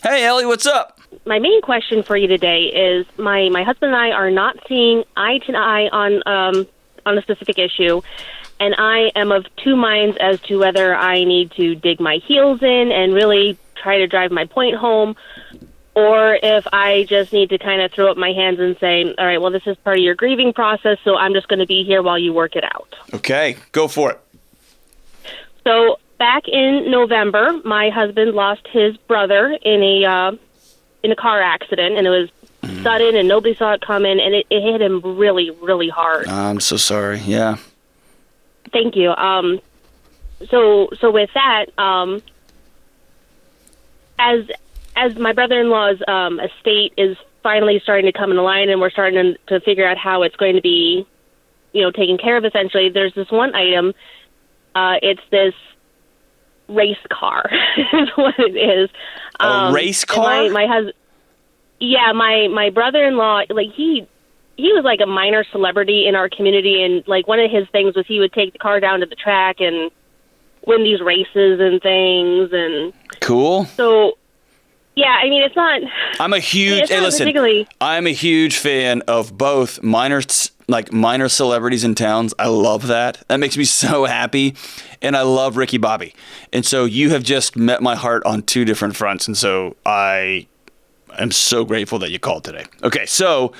Hey, Ellie, what's up? My main question for you today is my husband and I are not seeing eye to eye on a specific issue, and I am of two minds as to whether I need to dig my heels in and really try to drive my point home, or if I just need to kind of throw up my hands and say, all right, well, this is part of your grieving process, so I'm just going to be here while you work it out. Okay, go for it. So back in November, my husband lost his brother in a car accident, and it was sudden, and nobody saw it coming, and it hit him really, really hard. I'm so sorry. Yeah. Thank you. So with that, as my brother-in-law's estate is finally starting to come in line, and we're starting to figure out how it's going to be, taken care of. Essentially, there's this one item. It's this race car, is what it is. A race car? My husband. Yeah, my brother-in-law, he was like a minor celebrity in our community, and like one of his things was he would take the car down to the track and win these races and things. And cool. So, yeah, I mean, it's not. I'm a huge. Hey, listen. I'm a huge fan of both minor celebrities in towns. I love that. That makes me so happy, and I love Ricky Bobby. And so you have just met my heart on two different fronts, and so I am so grateful that you called today. Okay, so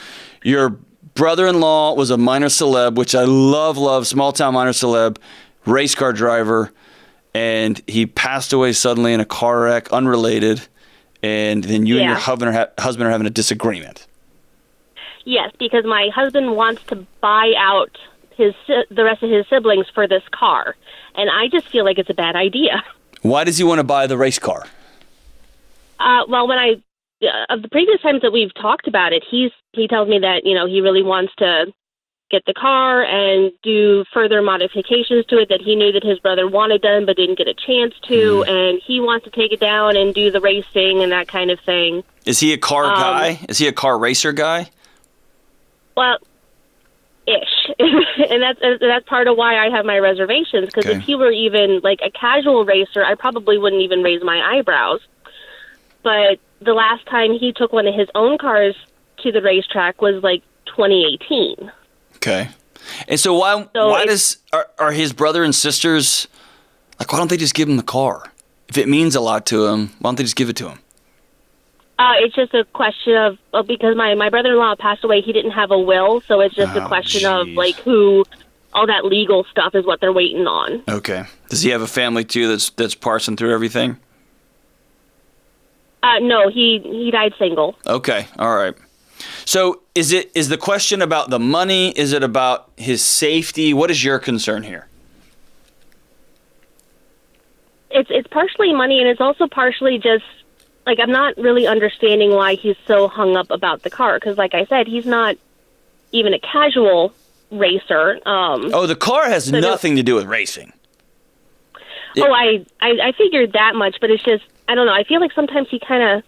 your brother-in-law was a minor celeb, which I love, small-town minor celeb, race car driver, and he passed away suddenly in a car wreck, unrelated, and then you and your husband are having a disagreement. Yes, because my husband wants to buy out the rest of his siblings for this car, and I just feel like it's a bad idea. Why does he want to buy the race car? Well, of the previous times that we've talked about it, he tells me that, he really wants to get the car and do further modifications to it that he knew that his brother wanted done but didn't get a chance to, and he wants to take it down and do the racing and that kind of thing. Is he a car guy? Is he a car racer guy? Well, ish. And that's part of why I have my reservations, because if he were even like a casual racer, I probably wouldn't even raise my eyebrows. But the last time he took one of his own cars to the racetrack was like 2018. Okay. And so why are his brother and sisters, like, why don't they just give him the car? If it means a lot to him, why don't they just give it to him? It's just a question of because my brother-in-law passed away, he didn't have a will, so it's just a question of like all that legal stuff is what they're waiting on. Okay. Does he have a family too that's parsing through everything? No, he died single. Okay, all right. So is the question about the money? Is it about his safety? What is your concern here? It's partially money, and it's also partially just, like, I'm not really understanding why he's so hung up about the car, because, like I said, he's not even a casual racer. The car has nothing to do with racing. I figured that much, but it's just, I don't know, I feel like sometimes he kind of,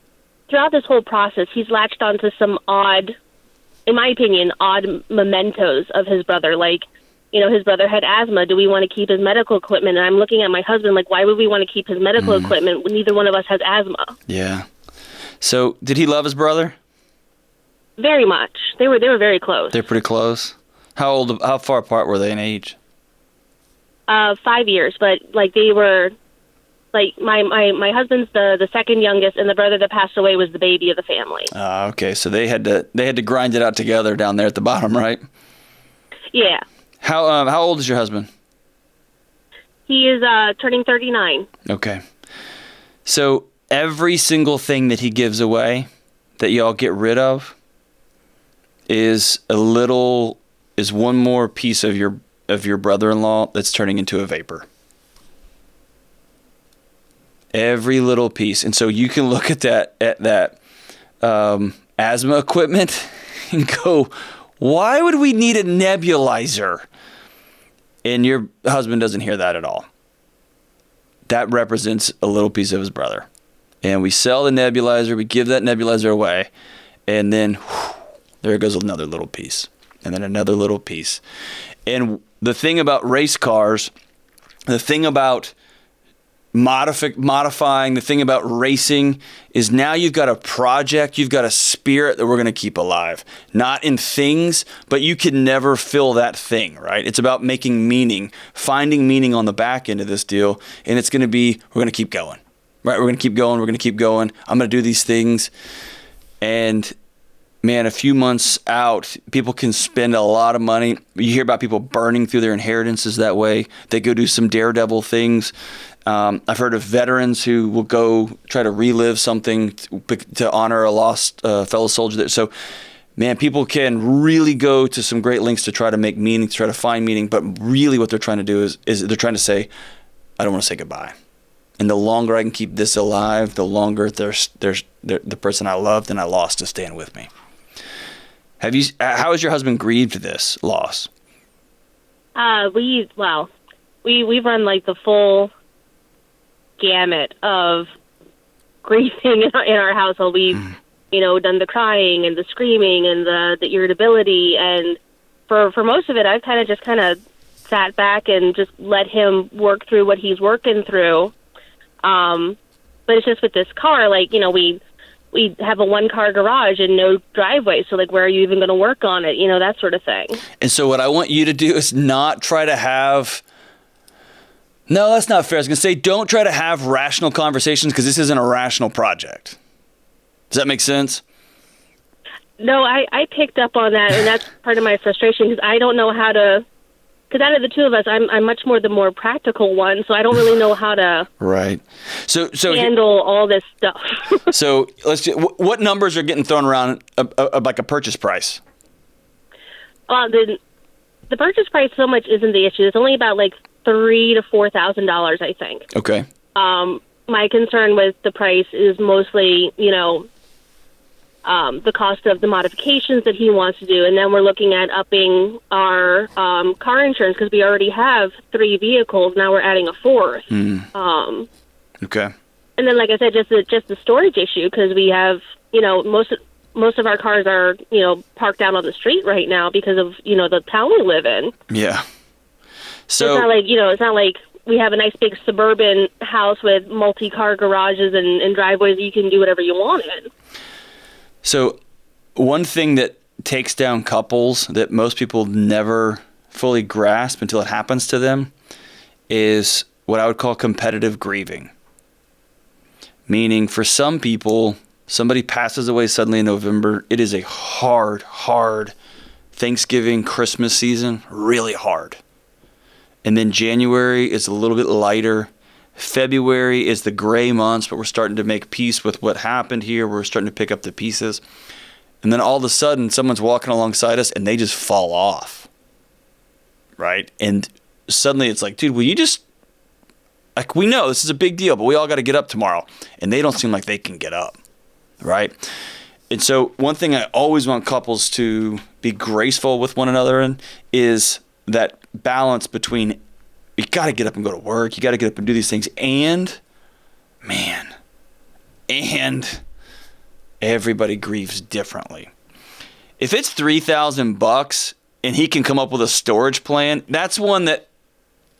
throughout this whole process, he's latched onto some odd, in my opinion, odd mementos of his brother. Like, his brother had asthma. Do we want to keep his medical equipment? And I'm looking at my husband like, why would we want to keep his medical equipment when neither one of us has asthma? Yeah. So did he love his brother? Very much. They were very close. They're pretty close? How far apart were they in age? 5 years, but like they were, like my husband's the second youngest, and the brother that passed away was the baby of the family. Okay, so they had to grind it out together down there at the bottom, right? Yeah. How old is your husband? He is turning 39. Okay. So every single thing that he gives away that y'all get rid of is one more piece of your brother-in-law that's turning into a vapor. Every little piece. And so you can look at that asthma equipment and go, why would we need a nebulizer? And your husband doesn't hear that at all. That represents a little piece of his brother. And we sell the nebulizer, we give that nebulizer away, and then there goes another little piece, and then another little piece. And the thing about race cars, the thing about modifying. The thing about racing is now you've got a project, you've got a spirit that we're going to keep alive. Not in things, but you can never fill that thing, right? It's about making meaning, finding meaning on the back end of this deal. And it's going to be, we're going to keep going, right? We're going to keep going. We're going to keep going. I'm going to do these things. And man, a few months out, people can spend a lot of money. You hear about people burning through their inheritances that way. They go do some daredevil things. I've heard of veterans who will go try to relive something to honor a lost fellow soldier. So, man, people can really go to some great lengths to try to make meaning, to try to find meaning. But really what they're trying to do is they're trying to say, I don't want to say goodbye. And the longer I can keep this alive, the longer there's the person I loved and I lost to stand with me. How has your husband grieved this loss? We've run like the full gamut of grieving in our household. We've, done the crying and the screaming and the irritability. And for most of it, I've kind of sat back and just let him work through what he's working through. But it's just with this car, we have a one-car garage and no driveway, so where are you even going to work on it? That sort of thing. And so what I want you to do is not try to have... No, that's not fair. I was going to say don't try to have rational conversations because this isn't a rational project. Does that make sense? No, I picked up on that, and that's part of my frustration because I don't know how to... Because out of the two of us, I'm much more the more practical one, so I don't really know how to right. So handle all this stuff. So what numbers are getting thrown around like a purchase price? The purchase price so much isn't the issue. It's only about $3,000 to $4,000, I think. Okay. My concern with the price is mostly, the cost of the modifications that he wants to do. And then we're looking at upping our car insurance because we already have 3 vehicles. Now we're adding a 4th. Okay. And then, like I said, just the storage issue because we have, most of our cars are, parked out on the street right now because of, the town we live in. Yeah. So it's not like we have a nice big suburban house with multi-car garages and driveways. You can do whatever you want in. So one thing that takes down couples that most people never fully grasp until it happens to them is what I would call competitive grieving. Meaning for some people, somebody passes away suddenly in November. It is a hard Thanksgiving, Christmas season, really hard. And then January is a little bit lighter. February is the gray months, but we're starting to make peace with what happened here. We're starting to pick up the pieces. And then all of a sudden, someone's walking alongside us and they just fall off. Right? And suddenly it's like, dude, will you just... we know this is a big deal, but we all got to get up tomorrow. And they don't seem like they can get up. Right? And so one thing I always want couples to be graceful with one another in is that balance between you got to get up and go to work. You got to get up and do these things. And everybody grieves differently. If it's $3,000 and he can come up with a storage plan, that's one that,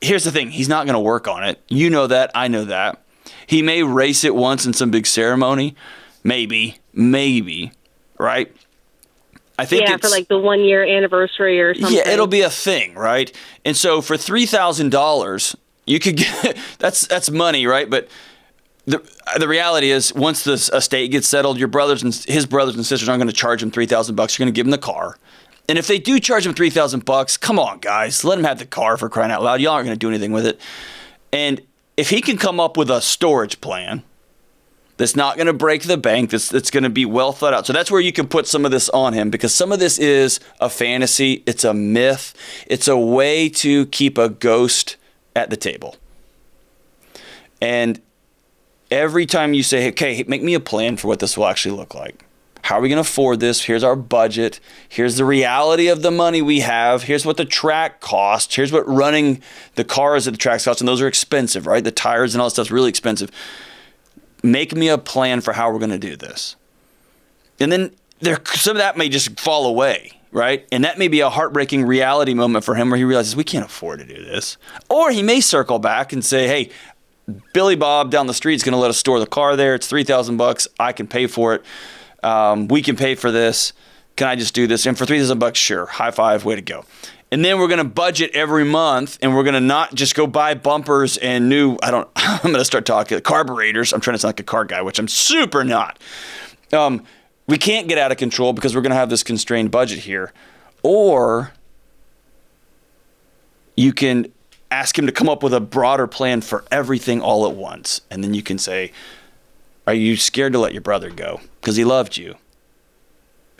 here's the thing, he's not going to work on it. You know that. I know that. He may race it once in some big ceremony. Maybe, right? I think for the 1 year anniversary or something. Yeah, it'll be a thing, right? And so for $3,000, you could get that's money, right? But the reality is, once this estate gets settled, his brothers and sisters aren't going to charge him $3,000. You're going to give him the car, and if they do charge him $3,000, come on, guys, let him have the car for crying out loud. Y'all aren't going to do anything with it. And if he can come up with a storage plan that's not going to break the bank, that's going to be well thought out. So that's where you can put some of this on him, because some of this is a fantasy. It's a myth. It's a way to keep a ghost at the table. And every time you say, okay, make me a plan for what this will actually look like. How are we going to afford this? Here's our budget. Here's the reality of the money we have. Here's what the track costs. Here's what running the cars at the tracks costs. And those are expensive, right? The tires and all that stuff's really expensive. Make me a plan for how we're going to do this. And then some of that may just fall away, right? And that may be a heartbreaking reality moment for him where he realizes we can't afford to do this. Or he may circle back and say, hey, Billy Bob down the street is going to let us store the car there. It's $3,000. I can pay for it. We can pay for this. Can I just do this? And for $3,000, sure. High five. Way to go. And then we're going to budget every month, and we're going to not just go buy bumpers and I'm going to start talking carburetors. I'm trying to sound like a car guy, which I'm super not. We can't get out of control because we're going to have this constrained budget here. Or you can ask him to come up with a broader plan for everything all at once. And then you can say, are you scared to let your brother go? Because he loved you.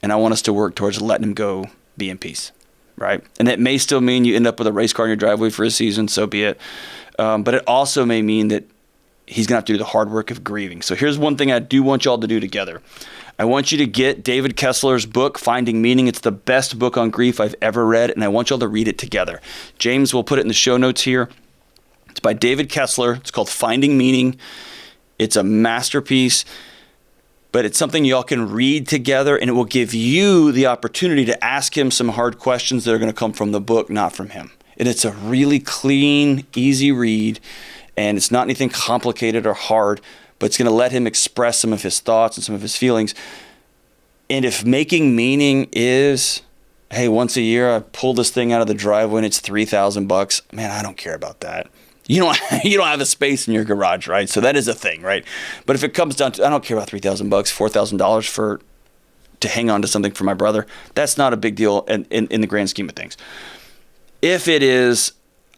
And I want us to work towards letting him go, be in peace. Right? And it may still mean you end up with a race car in your driveway for a season, so be it. But it also may mean that he's going to have to do the hard work of grieving. So here's one thing I do want y'all to do together. I want you to get David Kessler's book, Finding Meaning. It's the best book on grief I've ever read, and I want y'all to read it together. James will put it in the show notes here. It's by David Kessler. It's called Finding Meaning. It's a masterpiece. But it's something y'all can read together, and it will give you the opportunity to ask him some hard questions that are going to come from the book, not from him. And it's a really clean, easy read, and it's not anything complicated or hard, but it's going to let him express some of his thoughts and some of his feelings. And if making meaning is, hey, once a year I pull this thing out of the driveway and it's $3,000, man, I don't care about that. You don't have a space in your garage, right? So that is a thing, right? But if it comes down to, I don't care about $3,000, $4,000 to hang on to something for my brother, that's not a big deal in the grand scheme of things. If it is,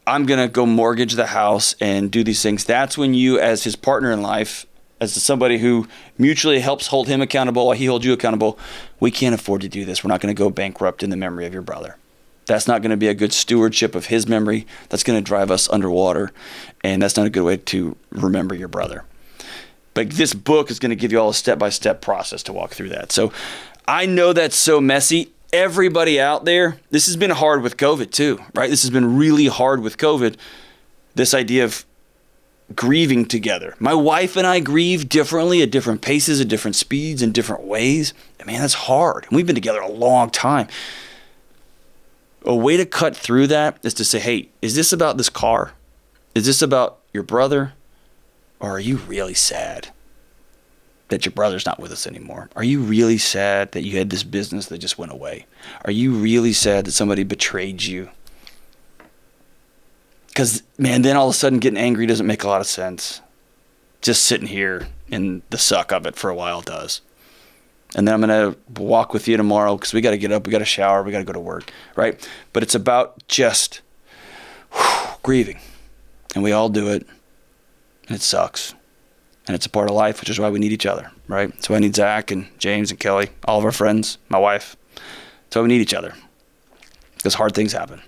I'm going to go mortgage the house and do these things, that's when you, as his partner in life, as somebody who mutually helps hold him accountable while he holds you accountable, we can't afford to do this. We're not going to go bankrupt in the memory of your brother. That's not going to be a good stewardship of his memory. That's going to drive us underwater, and that's not a good way to remember your brother. But this book is going to give you all a step-by-step process to walk through that. So I know that's so messy. Everybody out there, this has been hard with COVID too, right? This has been really hard with COVID, this idea of grieving together. My wife and I grieve differently at different paces, at different speeds, in different ways. And man, that's hard. And we've been together a long time. A way to cut through that is to say, hey, is this about this car? Is this about your brother? Or are you really sad that your brother's not with us anymore? Are you really sad that you had this business that just went away? Are you really sad that somebody betrayed you? Because, man, then all of a sudden getting angry doesn't make a lot of sense. Just sitting here in the suck of it for a while does. And then I'm going to walk with you tomorrow because we got to get up, we got to shower, we got to go to work, right? But it's about just grieving. And we all do it. And it sucks. And it's a part of life, which is why we need each other, right? So I need Zach and James and Kelly, all of our friends, my wife. So we need each other because hard things happen.